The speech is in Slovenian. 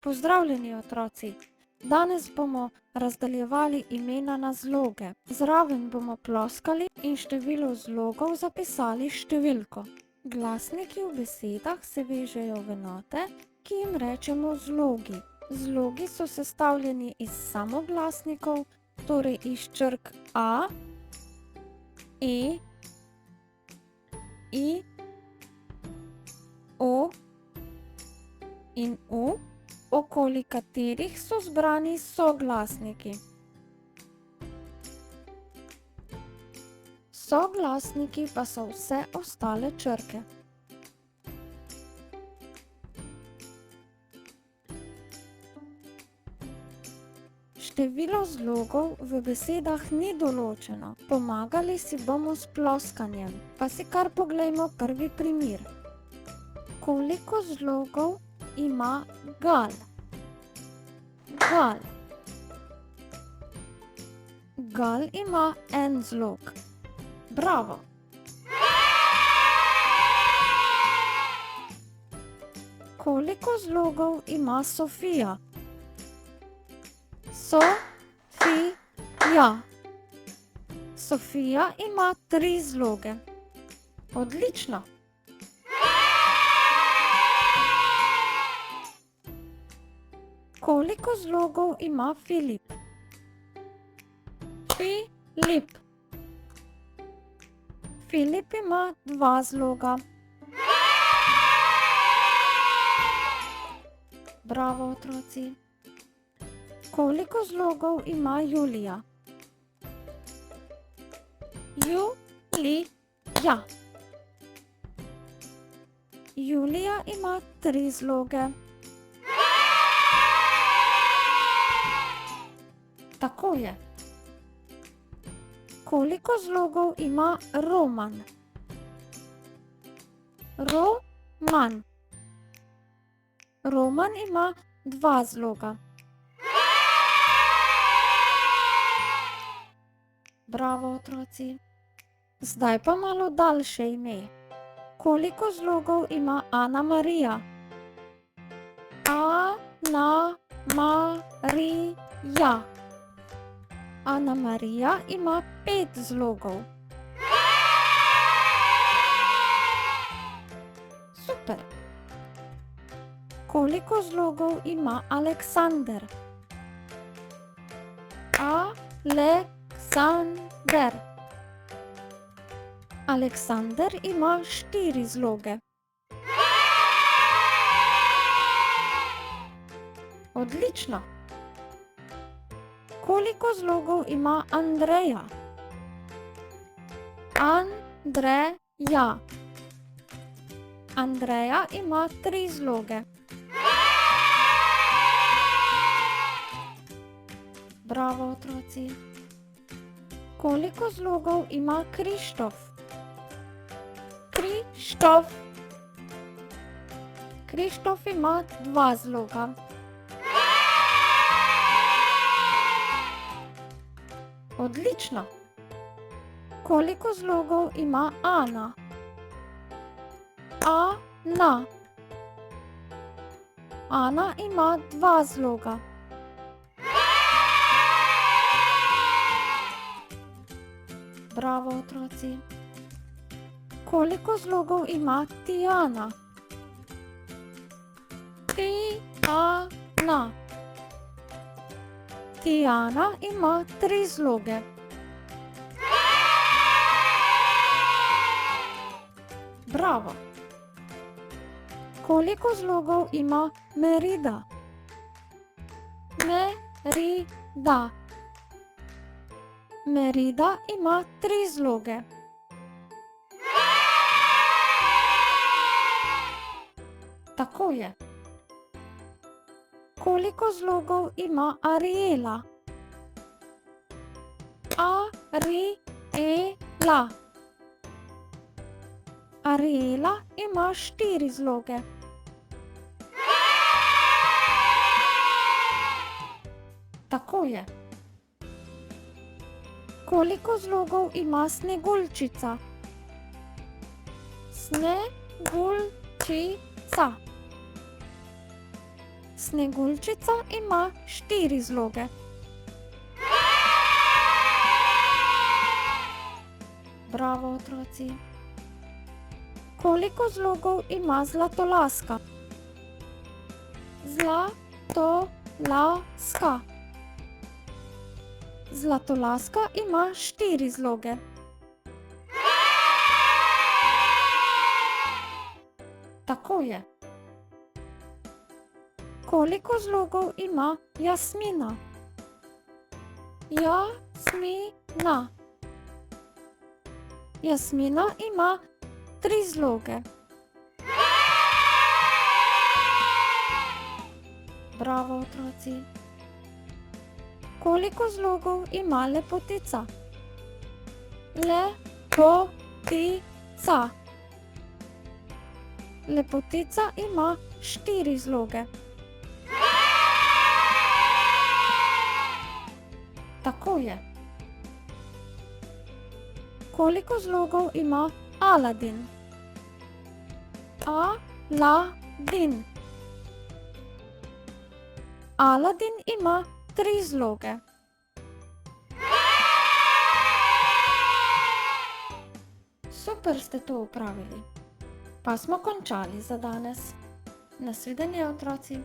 Pozdravljeni otroci! Danes bomo razdeljevali imena na zloge. Zraven bomo ploskali in število zlogov zapisali številko. Glasniki v besedah se vežejo v enote, ki jim rečemo zlogi. Zlogi so sestavljeni iz samoglasnikov, torej iz črk A, E, I, O in U, okoli katerih so zbrani soglasniki. Soglasniki pa so vse ostale črke. Število zlogov v besedah ni določeno. Pomagali si bomo s ploskanjem, pa si kar poglejmo prvi primer. Koliko zlogov ima gal? Gal. Gal ima en zlog. Bravo! Koliko zlogov ima Sofija? Sofija. Sofija ima 3 zloge. Odlično! Koliko zlogov ima Filip? Filip. Filip ima 2 zloga. Bravo, otroci! Koliko zlogov ima Julija? Julija. Julija ima 3 zloge. Tako je. Koliko zlogov ima Roman? Roman. Roman ima 2 zloga. Bravo, otroci! Zdaj pa malo daljše ime. Koliko zlogov ima Ana Marija? Ana Marija. Ana Marija ima 5 zlogov. Super! Koliko zlogov ima Aleksander? Aleksander. Aleksander ima 4 zloge. Odlično! Koliko zlogov ima Andreja? Andreja. Andreja ima 3 zloge. Bravo, otroci! Koliko zlogov ima Krištof? Krištof. Krištof ima 2 zloga. Odlično! Koliko zlogov ima Ana? Ana. Ana ima 2 zloga. Bravo, otroci! Koliko zlogov ima Tijana? Tijana. Tijana ima 3 zloge. Bravo! Koliko zlogov ima Merida? Merida. Merida ima 3 zloge. Tako je. Koliko zlogov ima Ariela? Ariela. Ariela ima 4 zloge. Tako je. Koliko zlogov ima Sneguljčica? Sneguljčica. Sneguljčica ima 4 zloge. Bravo, otroci. Koliko zlogov ima zlatolaska? Zlatolaska. Zlatolaska ima 4 zloge. Tako je. Koliko zlogov ima Jasmina? Jasmina. Jasmina ima 3 zloge. Bravo, otroci. Koliko zlogov ima Lepotica? Lepotica. Lepotica ima 4 zloge. Tako je. Koliko zlogov ima Aladin? Aladin. Aladin ima 3 zloge. Super ste to opravili. Pa smo končali za danes. Nasvidenje, otroci.